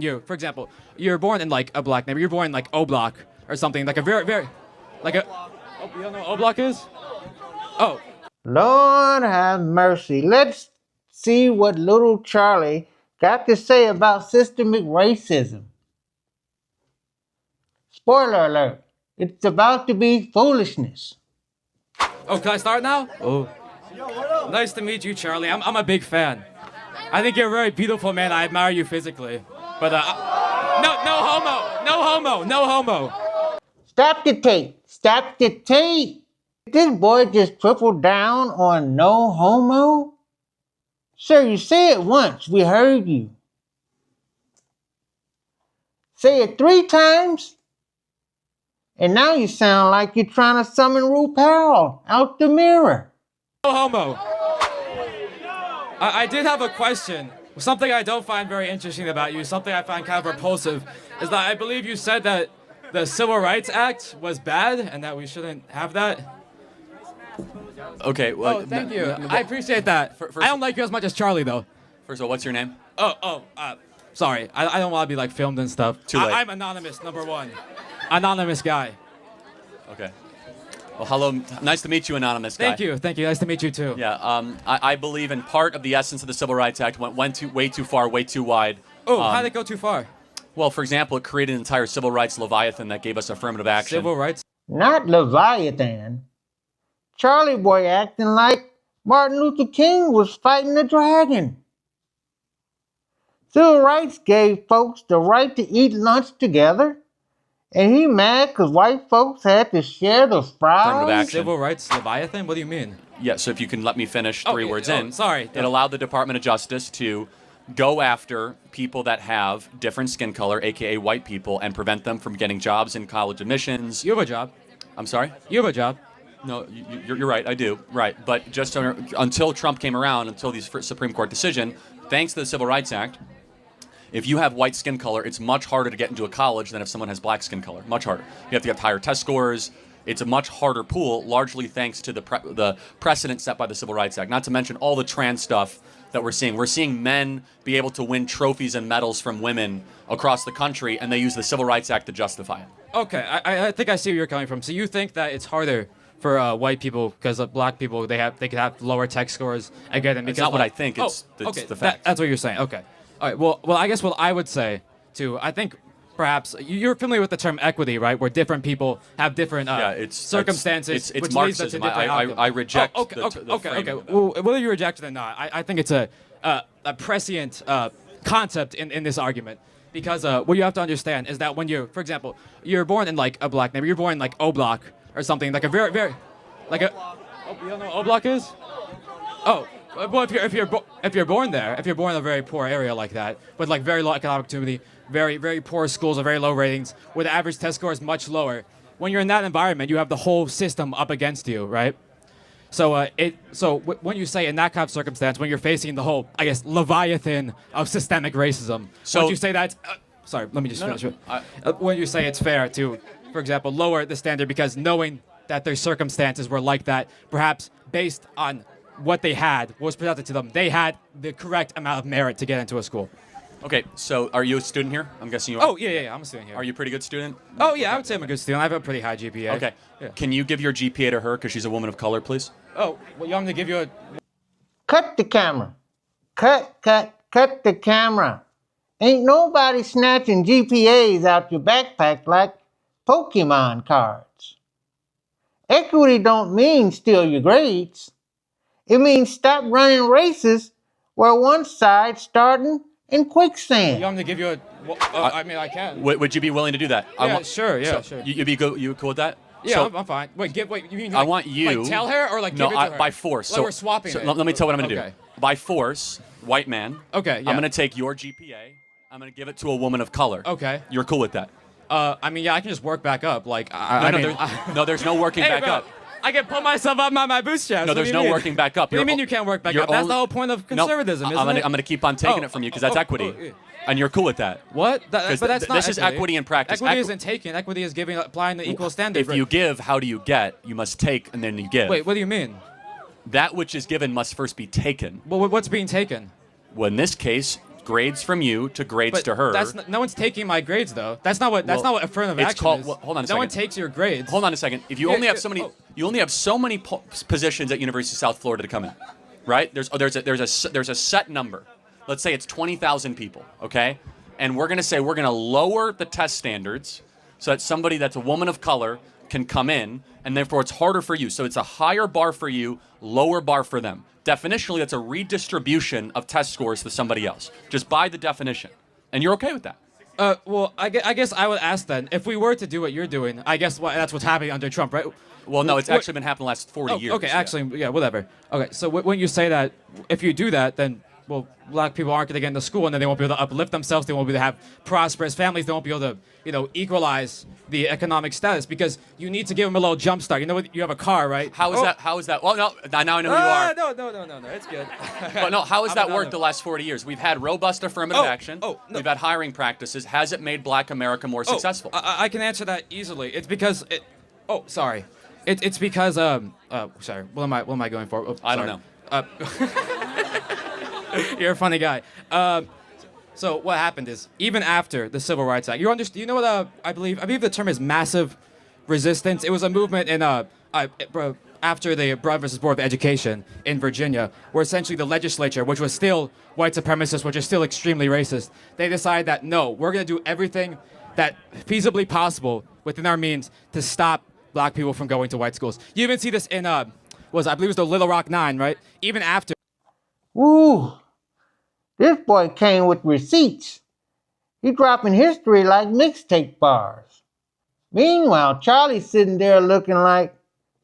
You, for example, you're born in like a black neighborhood. You're born in like O Block or something like a very like a. Oh, you don't know what O Block is? Oh. Lord have mercy. Let's see what little Charlie got to say about systemic racism. Spoiler alert, it's about to be foolishness. Oh, can I start now? Oh. Nice to meet you, Charlie. I'm a big fan. I think you're a very beautiful man. I admire you physically. But, no homo. Stop the tape. Stop the tape. This boy just tripled down on no homo? Sir, you say it once. We heard you. Say it 3 times. And now you sound like you're trying to summon RuPaul out the mirror. No homo. I did have a question. Something I don't find very interesting about you, something I find kind of repulsive, is that I believe you said that the Civil Rights Act was bad and that we shouldn't have that. Okay, well... Oh, thank you. I appreciate that. I don't like you as much as Charlie, though. First of all, what's your name? Sorry. I don't want to be, like, filmed and stuff. Too late. I'm anonymous, number 1. Anonymous guy. Okay. Well, hello. Nice to meet you, anonymous guy. Thank you. Nice to meet you, too. Yeah, I believe in part of the essence of the Civil Rights Act went way too far, way too wide. Oh, how did it go too far? Well, for example, it created an entire civil rights leviathan that gave us affirmative action. Civil rights? Not Leviathan. Charlie boy acting like Martin Luther King was fighting a dragon. Civil rights gave folks the right to eat lunch together. And he mad because white folks had to share the fries? Affirmative action. Civil rights leviathan? What do you mean? Yeah, so if you can let me finish 3 words in. Sorry. It allowed the Department of Justice to go after people that have different skin color, a.k.a. white people, and prevent them from getting jobs in college admissions. You have a job. I'm sorry? You have a job. No, you're right, I do. Right, but just until Trump came around, until the Supreme Court decision, thanks to the Civil Rights Act, if you have white skin color, it's much harder to get into a college than if someone has black skin color. Much harder. You have to get higher test scores. It's a much harder pool, largely thanks to the precedent set by the Civil Rights Act. Not to mention all the trans stuff that we're seeing. We're seeing men be able to win trophies and medals from women across the country, and they use the Civil Rights Act to justify it. Okay, I think I see where you're coming from. So you think that it's harder for white people because black people they could have lower tech scores again? It's not what I think. It's the fact. That's what you're saying. Okay. All right. Well, I guess what I would say too. I think perhaps you're familiar with the term equity, right? Where different people have different circumstances. It's which Marxism. leads them to different outcomes. I reject. Okay. Well, whether you reject it or not, I think it's a prescient concept in this argument. Because what you have to understand is that when for example, you're born in like a black neighborhood, you're born in like O Block or something, like a very like a. Oh, you don't know what O Block is? Oh. Well, if you're born there, if you're born in a very poor area like that, with like very low economic opportunity, very poor schools with very low ratings, where the average test score is much lower, when you're in that environment, you have the whole system up against you, right? So when you say in that kind of circumstance, when you're facing the whole, I guess, leviathan of systemic racism, when you say that, sorry, let me just finish it. When you say it's fair to, for example, lower the standard because knowing that their circumstances were like that, perhaps based on what they had, what was presented to them, they had the correct amount of merit to get into a school. Okay, so are you a student here? I'm guessing you are. Oh, yeah, I'm a student here. Are you a pretty good student? Oh, yeah, I would say I'm a good student. I have a pretty high GPA. Okay. Yeah. Can you give your GPA to her because she's a woman of color, please? Oh, well, you want me to give you a... Cut the camera. Cut the camera. Ain't nobody snatching GPAs out your backpack like Pokemon cards. Equity don't mean steal your grades. It means stop running races where one side's starting in quicksand. You want me to give you a... I mean, I can. Would you be willing to do that? Yeah, sure. You cool with that? Yeah, so, I'm fine. Wait, you mean I want you... Like tell her or like give it to her? By force. Like so we're swapping it. Let me tell you what I'm going to do. By force, white man. Okay, yeah. I'm going to take your GPA. I'm going to give it to a woman of color. Okay. You're cool with that? I mean, yeah, I can just work back up. Like, there's no working back up. I can pull myself up by my bootstraps. No, there's no working back up. What do you mean you can't work back up? That's the whole point of conservatism, isn't it? I'm going to keep on taking it from you because that's equity. And you're cool with that. What? But that's not This is equity in practice. Equity isn't taking. Equity is applying the equal standard. If you give, how do you get? You must take, and then you give. Wait, what do you mean? That which is given must first be taken. Well, what's being taken? Well, in this case, grades from you to grades But to her. no one's taking my grades though. That's not what affirmative it's action called. is. Well, hold on a No second. one takes your grades. Hold on a second. If you Yeah, only have yeah, so many, oh. you only have so many positions at University of South Florida to come in, right? There's a set number. Let's say it's 20,000 people, okay? And we're gonna say we're gonna lower the test standards so that somebody that's a woman of color can come in, and therefore it's harder for you. So it's a higher bar for you, lower bar for them. Definitionally, that's a redistribution of test scores to somebody else, just by the definition. And you're okay with that? Well, I guess I would ask then, if we were to do what you're doing, I guess that's what's happening under Trump, right? Well, no, it's actually been happening the last 40 years. Okay, actually, yeah, whatever. Okay, so when you say that, if you do that, then, well, black people aren't going to get into school, and then they won't be able to uplift themselves, they won't be able to have prosperous families, they won't be able to, equalize the economic status, because you need to give them a little jump start. You know what? You have a car, right? How is that? Well, no, now I know who you are. No, it's good. But no, how has that worked the last 40 years? We've had robust affirmative action. No. We've had hiring practices. Has it made black America more successful? I can answer that easily. It's because sorry. It's because sorry. What am I going for? Oh, I sorry. don't know. You're a funny guy. So what happened is, even after the Civil Rights Act, you know what I believe the term is massive resistance. It was a movement in after the Brown versus Board of Education in Virginia, where essentially the legislature, which was still white supremacist, which is still extremely racist, they decided that no, we're going to do everything that feasibly possible within our means to stop black people from going to white schools. You even see this in I believe it was the Little Rock Nine, right? Even after. Woo! This boy came with receipts. He dropping history like mixtape bars. Meanwhile, Charlie's sitting there looking like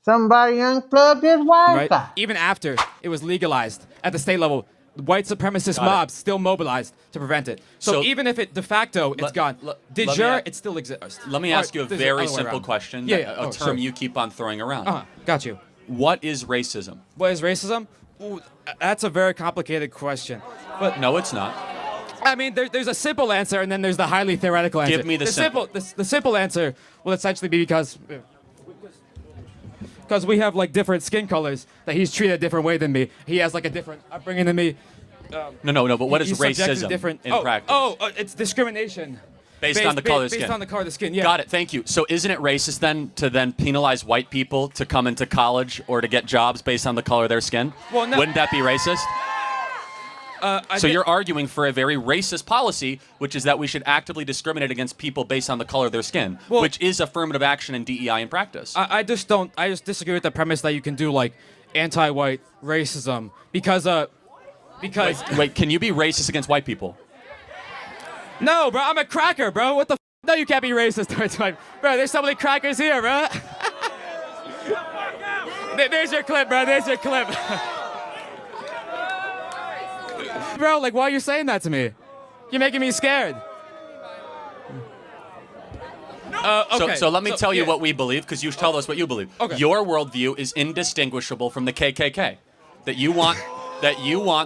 somebody unplugged his Wi-Fi. Right? Even after it was legalized at the state level, white supremacist mobs still mobilized to prevent it. So even if it de facto it's gone, de jure it still exists. Let me ask you a very simple question. A term you keep on throwing around. Got you. What is racism? What is racism? Ooh, that's a very complicated question. But no, it's not. I mean, there's a simple answer, and then there's the highly theoretical answer. Give me the simple. The simple answer will essentially be because we have like different skin colors, that he's treated a different way than me. He has like a different upbringing than me. No. But what is racism in practice? It's discrimination. Based on the color of the skin. Based on the color of the skin, yeah. Got it, thank you. So isn't it racist then to penalize white people to come into college or to get jobs based on the color of their skin? Well, no. Wouldn't that be racist? So you're arguing for a very racist policy, which is that we should actively discriminate against people based on the color of their skin, which is affirmative action and DEI in practice. I just disagree with the premise that you can do like anti-white racism because Wait, can you be racist against white people? No, bro, I'm a cracker, bro. What the No, you can't be racist towards white. Bro, there's so many crackers here, bro. There's your clip, bro. There's your clip. Bro, like, why are you saying that to me? You're making me scared. Okay. So let me tell you what we believe, because you tell us what you believe. Okay. Your worldview is indistinguishable from the KKK. That you want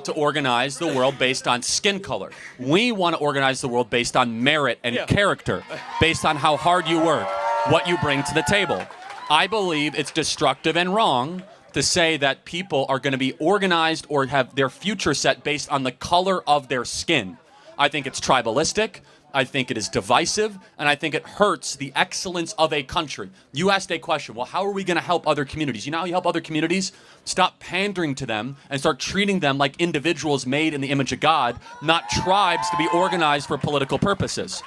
to organize the world based on skin color. We want to organize the world based on merit and character, based on how hard you work, what you bring to the table. I believe it's destructive and wrong to say that people are going to be organized or have their future set based on the color of their skin. I think it's tribalistic. I think it is divisive, and I think it hurts the excellence of a country. You asked a question, well, how are we going to help other communities? You know how you help other communities? Stop pandering to them and start treating them like individuals made in the image of God, not tribes to be organized for political purposes.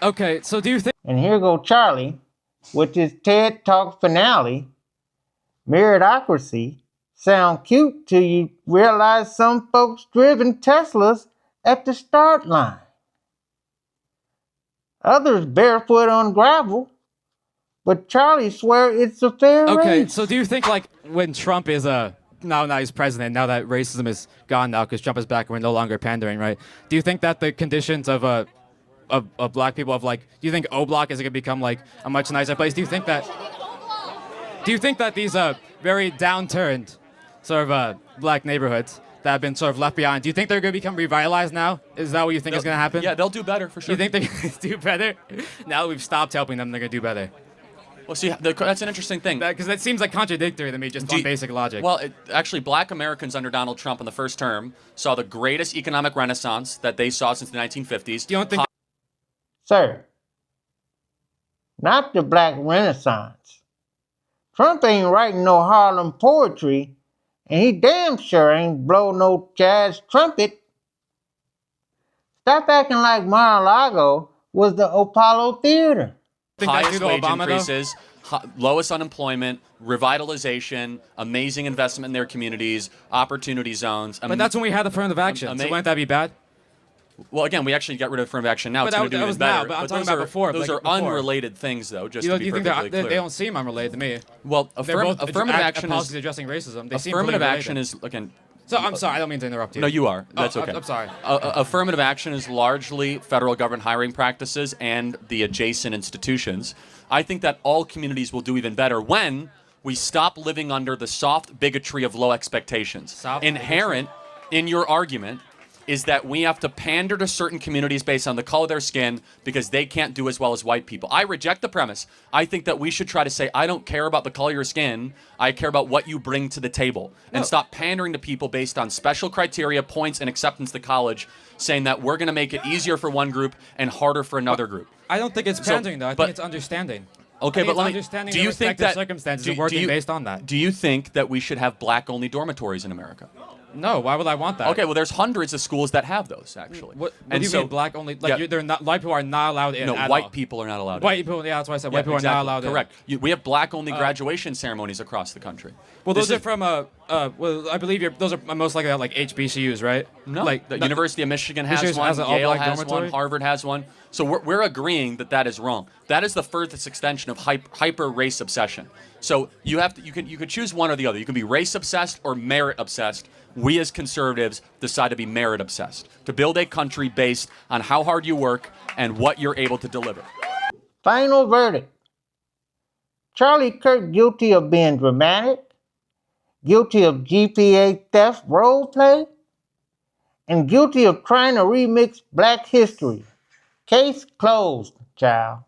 Okay, so do you think... And here go Charlie with his TED Talk finale. Meritocracy sound cute till you realize some folks driven Teslas at the start line. Others barefoot on gravel, but Charlie swear it's a fair race. So do you think, like, when Trump is now he's president, now that racism is gone now because Trump is back and we're no longer pandering, right? Do you think that the conditions of black people, do you think O Block is going to become, like, a much nicer place? Do you think that these very downturned sort of black neighborhoods that have been sort of left behind, do you think they're going to become revitalized now? Is that what you think is going to happen? Yeah, they'll do better for sure. You think they're going to do better? Now that we've stopped helping them, they're going to do better. Well, see, that's an interesting thing. Because that seems like contradictory to me, just on basic logic. Well, actually, black Americans under Donald Trump in the first term saw the greatest economic renaissance that they saw since the 1950s. Do you don't think? Sir, not the Black Renaissance. Trump ain't writing no Harlem poetry, and he damn sure ain't blow no jazz trumpet. Stop acting like Mar-a-Lago was the Apollo Theater. Highest wage increases, lowest unemployment, revitalization, amazing investment in their communities, opportunity zones. But that's when we had affirmative action. So wouldn't that be bad? Well, again, we actually got rid of affirmative action now. But it's going to do even better. Now, but I'm talking about before. Those are unrelated things, though, just to be perfectly clear. They don't seem unrelated to me. Well, affirmative action is addressing racism. They affirmative action is, again... So I'm sorry, I don't mean to interrupt you. No, you are. That's okay. I'm sorry. Affirmative action is largely federal government hiring practices and the adjacent institutions. I think that all communities will do even better when we stop living under the soft bigotry of low expectations. Inherent in your argument is that we have to pander to certain communities based on the color of their skin because they can't do as well as white people. I reject the premise. I think that we should try to say, I don't care about the color of your skin. I care about what you bring to the table. And stop pandering to people based on special criteria, points, and acceptance to college, saying that we're going to make it easier for one group and harder for another group. I don't think it's pandering, though. I think it's understanding. Okay, but understanding the respective circumstances and working based on that. Do you think that we should have black-only dormitories in America? No, why would I want that? Okay, well, there's hundreds of schools that have those, actually. What do you mean black only? Like, they're not, white people are not allowed in. No, at white all. people are not allowed White people, yeah, that's why I said white people are not allowed Correct. in. We have black-only graduation ceremonies across the country. Well, those are from, well, I believe those are most likely at, like, HBCUs, right? No, like, the University of Michigan has one, Yale has one, Harvard has one. So we're agreeing that that is wrong. That is the furthest extension of hyper race obsession. So you could choose one or the other. You can be race obsessed or merit obsessed. We as conservatives decide to be merit obsessed, to build a country based on how hard you work and what you're able to deliver. Final verdict. Charlie Kirk guilty of being dramatic, guilty of GPA theft role play, and guilty of trying to remix Black history. Case closed, child.